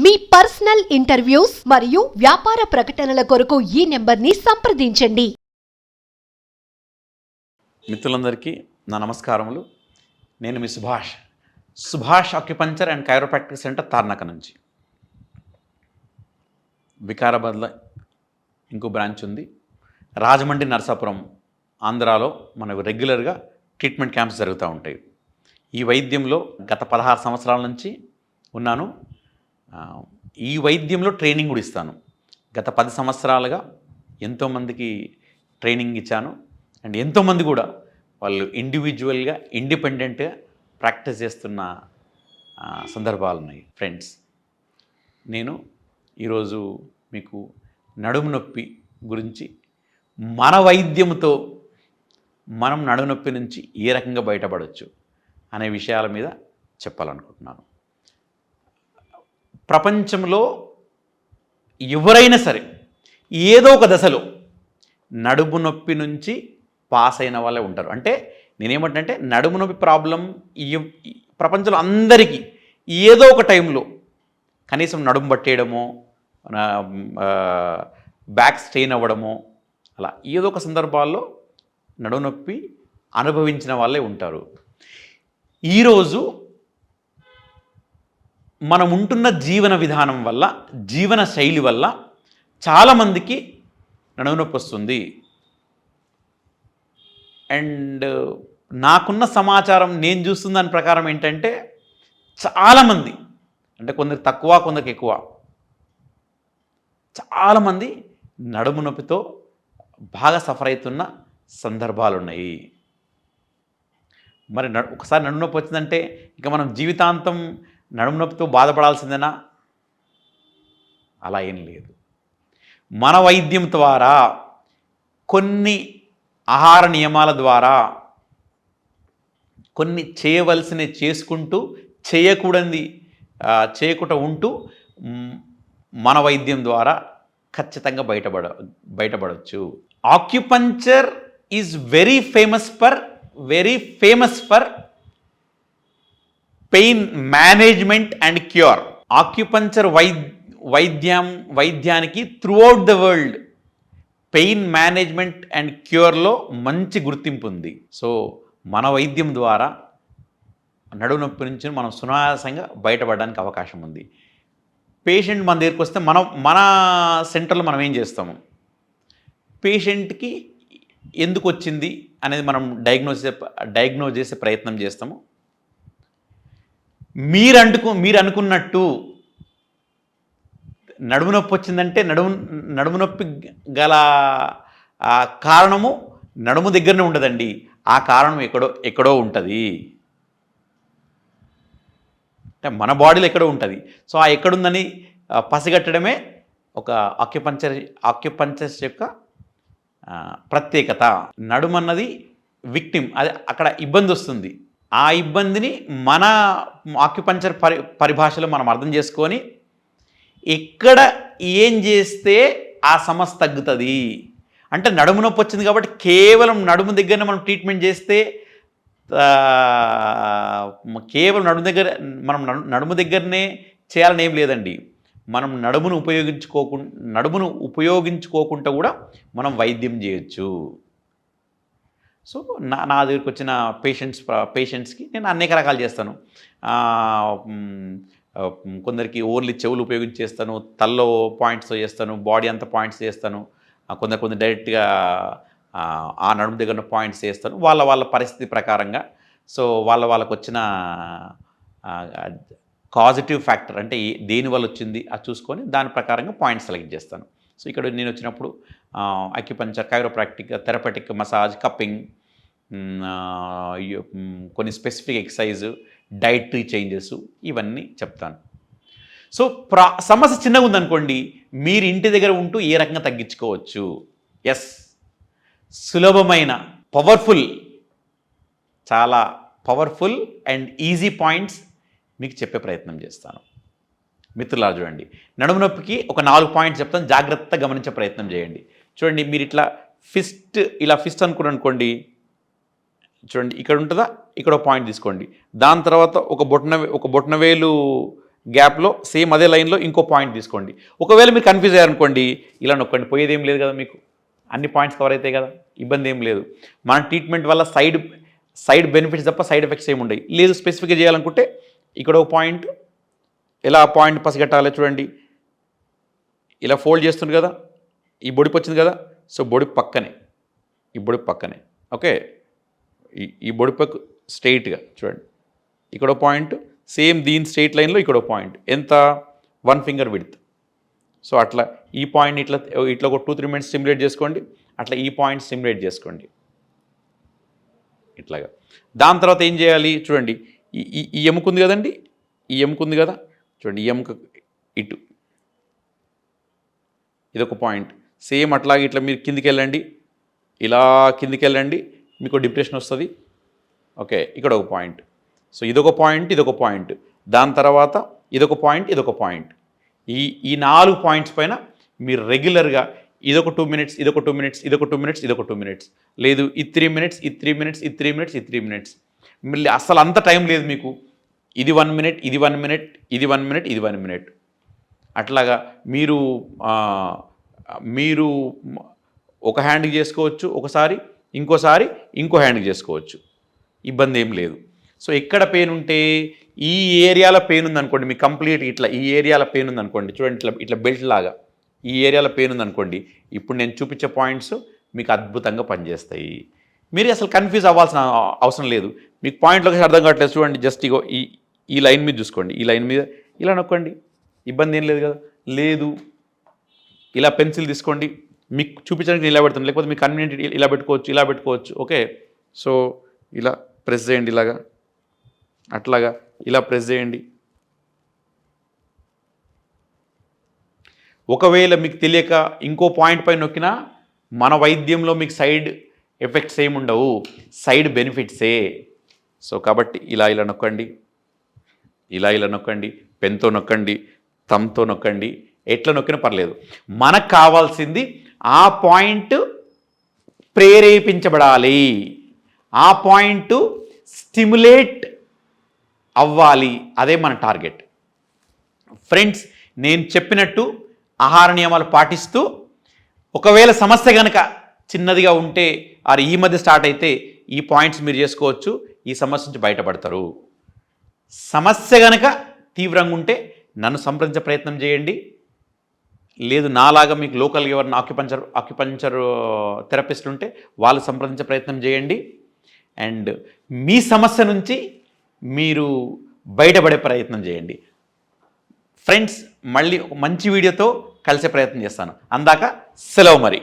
మీ personal interviews మరియు వ్యాపార ప్రకటనల కొరకు ఈ నెంబర్ని సంప్రదించండి. మిత్రులందరికీ నా నమస్కారములు. నేను మీ Subhash acupuncture and chiropractic centre Tarnaka నుంచి. వికారాబాద్లో ఇంకో బ్రాంచ్ ఉంది. రాజమండ్రి, నరసాపురం, ఆంధ్రాలో మనకు రెగ్యులర్గా ట్రీట్మెంట్ క్యాంప్స్ జరుగుతూ ఉంటాయి. ఈ వైద్యంలో గత 16 సంవత్సరాల నుంచి ఉన్నాను. ఈ వైద్యంలో ట్రైనింగ్ కూడా ఇస్తాను. గత 10 సంవత్సరాలుగా ఎంతోమందికి ట్రైనింగ్ ఇచ్చాను. అండ్ ఎంతోమంది కూడా వాళ్ళు ఇండివిజువల్గా ఇండిపెండెంట్గా ప్రాక్టీస్ చేస్తున్న సందర్భాలు ఉన్నాయి. ఫ్రెండ్స్, నేను ఈరోజు మీకు నడుము నొప్పి గురించి మన వైద్యంతో మనం నడుము నొప్పి నుంచి ఏ రకంగా బయటపడవచ్చు అనే విషయాల మీద చెప్పాలనుకుంటున్నాను. ప్రపంచంలో ఎవరైనా సరే ఏదో ఒక దశలో నడుము నొప్పి నుంచి పాస్ అయిన వాళ్ళే ఉంటారు. అంటే నేనేమంటే నడుము నొప్పి ప్రాబ్లం ప్రపంచంలో అందరికీ ఏదో ఒక టైంలో కనీసం నడుము పట్టేయడమో, బ్యాక్ స్ట్రెయిన్ అవ్వడమో, అలా ఏదో ఒక సందర్భాల్లో నడుము నొప్పి అనుభవించిన వాళ్ళే ఉంటారు. ఈరోజు మనం ఉంటున్న జీవన విధానం వల్ల, జీవన శైలి వల్ల చాలామందికి నడుము నొప్పి వస్తుంది. అండ్ నాకున్న సమాచారం, నేను చూస్తున్న దాని ప్రకారం ఏంటంటే చాలామంది, అంటే కొందరికి తక్కువ, కొందరికి ఎక్కువ, చాలామంది నడుము నొప్పితో బాగా సఫర్ అవుతున్న సందర్భాలు ఉన్నాయి. మరి ఒకసారి నడుము నొప్పి వచ్చిందంటే ఇక మనం జీవితాంతం నడుము నొప్పితో బాధపడాల్సిందేనా? అలా ఏం లేదు. మన వైద్యం ద్వారా, కొన్ని ఆహార నియమాల ద్వారా, కొన్ని చేయవలసినవి చేసుకుంటూ చేయకుండా ఉంటూ మన వైద్యం ద్వారా ఖచ్చితంగా బయటపడవచ్చు. Acupuncture is very famous for pain management and cure. Acupuncture వైద్యానికి throughout the world pain management and క్యూర్లో మంచి గుర్తింపు ఉంది. సో మన వైద్యం ద్వారా నడుము నొప్పి నుంచి మనం సునాయాసంగా బయటపడడానికి అవకాశం ఉంది. పేషెంట్ మన దగ్గరికి వస్తే మన సెంటర్లో మనం ఏం చేస్తాము, పేషెంట్కి ఎందుకు వచ్చింది అనేది మనం డయాగ్నోజ్ చేసే ప్రయత్నం చేస్తాము. మీరు అనుకున్నట్టు నడుము నొప్పి వచ్చిందంటే నడుము నొప్పి గల కారణము నడుము దగ్గరనే ఉండదండి. ఆ కారణం ఎక్కడో ఉంటుంది, అంటే మన బాడీలో ఎక్కడో ఉంటుంది. సో ఆ ఎక్కడుందని పసిగట్టడమే ఒక ఆక్యుపంచర్స్ యొక్క ప్రత్యేకత. నడుము అన్నది విక్టిమ్, అది అక్కడ ఇబ్బంది వస్తుంది. ఆ ఇబ్బందిని మన ఆక్యుపంచర్ పరిభాషలో మనం అర్థం చేసుకొని ఎక్కడ ఏం చేస్తే ఆ సమస్య తగ్గుతుంది. అంటే నడుము నొప్పి వచ్చింది కాబట్టి కేవలం నడుము దగ్గరనే మనం ట్రీట్మెంట్ చేస్తే, కేవలం నడుము దగ్గరనే చేయాలని ఏం లేదండి. మనం నడుమును ఉపయోగించుకోకుండా కూడా మనం వైద్యం చేయొచ్చు. సో నా దగ్గరికి వచ్చిన పేషెంట్స్కి నేను అనేక రకాలు చేస్తాను. కొందరికి ఓన్లీ చెవులు ఉపయోగించి చేస్తాను, తల్లో పాయింట్స్ చేస్తాను, బాడీ అంతా పాయింట్స్ చేస్తాను, కొందరు డైరెక్ట్గా ఆ నడుము దగ్గర పాయింట్స్ చేస్తాను, వాళ్ళ పరిస్థితి ప్రకారంగా. సో వాళ్ళకు వచ్చిన కాజిటివ్ ఫ్యాక్టర్ అంటే దేనివల్ల వచ్చింది అది చూసుకొని దాని ప్రకారంగా పాయింట్స్ సెలెక్ట్ చేస్తాను. సో ఇక్కడ నేను వచ్చినప్పుడు acupuncture, chiropractic, therapeutic, massage, cupping, కొన్ని స్పెసిఫిక్ ఎక్సర్సైజ్, డైటరీ చేంజెస్ ఇవన్నీ చెప్తాను. సో సమస్య చిన్నగా ఉందనుకోండి, మీరు ఇంటి దగ్గర ఉంటూ ఏ రకంగా తగ్గించుకోవచ్చు. సులభమైన చాలా పవర్ఫుల్ అండ్ ఈజీ పాయింట్స్ మీకు చెప్పే ప్రయత్నం చేస్తాను. మిత్రులారా, చూడండి, నడుము నొప్పికి ఒక 4 పాయింట్స్ చెప్తాను, జాగ్రత్తగా గమనించే ప్రయత్నం చేయండి. చూడండి, మీరు ఇట్లా ఫిస్ట్ అనుకోండి, చూడండి ఇక్కడ ఉంటుందా, ఇక్కడ ఒక పాయింట్ తీసుకోండి. దాని తర్వాత ఒక బొటనవేలు గ్యాప్లో సేమ్ అదే లైన్లో ఇంకో పాయింట్ తీసుకోండి. ఒకవేళ మీరు కన్ఫ్యూజ్ అయ్యారనుకోండి, ఇలా నొక్కండి, పోయేదేం లేదు కదా, మీకు అన్ని పాయింట్స్ కవర్ అవుతాయి కదా, ఇబ్బంది ఏం లేదు. మన ట్రీట్మెంట్ వల్ల సైడ్ బెనిఫిట్స్ తప్ప సైడ్ ఎఫెక్ట్స్ ఏమి ఉండవు. లేదు స్పెసిఫిక్గా చేయాలనుకుంటే ఇక్కడ ఒక పాయింట్, ఎలా పాయింట్ పసిగట్టాలి చూడండి, ఇలా ఫోల్డ్ చేస్తుంది కదా, ఈ బొడిపు వచ్చింది కదా, సో బొడిపు పక్కనే ఓకే, ఈ బొడిపకు స్ట్రైట్గా చూడండి, ఇక్కడ పాయింట్, సేమ్ దీని స్ట్రైట్ లైన్లో ఇక్కడ పాయింట్, ఎంత 1 ఫింగర్ విడ్త్. సో అట్లా ఈ పాయింట్ ఇట్లా ఒక 2-3 మినిట్స్ స్టిమ్యులేట్ చేసుకోండి, అట్లా ఈ పాయింట్ స్టిమ్యులేట్ చేసుకోండి ఇట్లాగా. దాని తర్వాత ఏం చేయాలి చూడండి, ఈ ఎముక ఉంది కదండి, ఈ ఎముక ఉంది కదా చూడండి, ఈ ఎముక ఇటు ఇదొక పాయింట్. సేమ్ అట్లాగే ఇట్లా మీరు కిందికి వెళ్ళండి, ఇలా కిందికి వెళ్ళండి, మీకు డిప్రెషన్ వస్తుంది. ఓకే, ఇక్కడ ఒక పాయింట్. సో ఇదొక పాయింట్, దాని తర్వాత ఇదొక పాయింట్. ఈ 4 పాయింట్స్ పైన మీరు రెగ్యులర్గా ఇదొక 2 మినిట్స్, ఇదొక 2 మినిట్స్, ఇదొక 2 మినిట్స్, ఇదొక 2 మినిట్స్, లేదు ఈ 3 మినిట్స్, ఈ 3 మినిట్స్, ఈ 3 మినిట్స్, ఈ 3 మినిట్స్. మళ్ళీ అసలు అంత టైం లేదు మీకు, ఇది 1 మినిట్, ఇది 1 మినిట్, ఇది 1 మినిట్, ఇది 1 మినిట్. అట్లాగా మీరు ఒక హ్యాండ్కి చేసుకోవచ్చు, ఒకసారి ఇంకోసారి ఇంకో హ్యాండ్కి చేసుకోవచ్చు, ఇబ్బంది ఏం లేదు. సో ఎక్కడ పెయిన్ ఉంటే ఈ ఏరియాలో పెయిన్ ఉందనుకోండి, మీకు కంప్లీట్ ఇట్లా ఈ ఏరియాలో పెయిన్ ఉందనుకోండి, చూడండి ఇట్లా బెల్ట్ లాగా ఈ ఏరియాలో పెయిన్ ఉందనుకోండి, ఇప్పుడు నేను చూపించే పాయింట్స్ మీకు అద్భుతంగా పనిచేస్తాయి. మీరు అసలు కన్ఫ్యూజ్ అవ్వాల్సిన అవసరం లేదు. మీకు పాయింట్ లొకేషన్ అర్థం కావట్లేదు చూడండి, జస్ట్ ఇగో ఈ లైన్ మీద చూసుకోండి, ఈ లైన్ మీద ఇలా నొక్కండి, ఇబ్బంది ఏం లేదు కదా. లేదు ఇలా పెన్సిల్ తీసుకోండి, మీకు చూపించడానికి నేను ఇలా పెడతాను, లేకపోతే మీకు కన్వీనియంట్ ఇలా పెట్టుకోవచ్చు. ఓకే, సో ఇలా ప్రెస్ చేయండి, ఇలాగా అట్లాగా ఇలా ప్రెస్ చేయండి. ఒకవేళ మీకు తెలియక ఇంకో పాయింట్ పైన నొక్కినా మన వైద్యంలో మీకు సైడ్ ఎఫెక్ట్స్ ఏమి ఉండవు, సైడ్ బెనిఫిట్సే. సో కాబట్టి ఇలా నొక్కండి, ఇలా నొక్కండి, పెన్తో నొక్కండి, థంబ్తో నొక్కండి, ఎట్లా నొక్కినా పర్లేదు. మనకు కావాల్సింది ఆ పాయింట్ ప్రేరేపించబడాలి, ఆ పాయింట్ స్టిమ్యులేట్ అవ్వాలి, అదే మన టార్గెట్. ఫ్రెండ్స్, నేను చెప్పినట్టు ఆహార నియమాలు పాటిస్తూ, ఒకవేళ సమస్య కనుక చిన్నదిగా ఉంటే ఈ మధ్య స్టార్ట్ అయితే ఈ పాయింట్స్ మీరు చేసుకోవచ్చు, ఈ సమస్య నుంచి బయటపడతారు. సమస్య కనుక తీవ్రంగా ఉంటే నన్ను సంప్రదించే ప్రయత్నం చేయండి. లేదు నాలాగా మీకు లోకల్గా ఎవరైనా ఆక్యుపంచర్ థెరపిస్ట్ ఉంటే వాళ్ళు సంప్రదించే ప్రయత్నం చేయండి. అండ్ మీ సమస్య నుంచి మీరు బయటపడే ప్రయత్నం చేయండి. ఫ్రెండ్స్, మళ్ళీ ఒక మంచి వీడియోతో కలిసే ప్రయత్నం చేస్తాను. అందాక సెలవు మరి.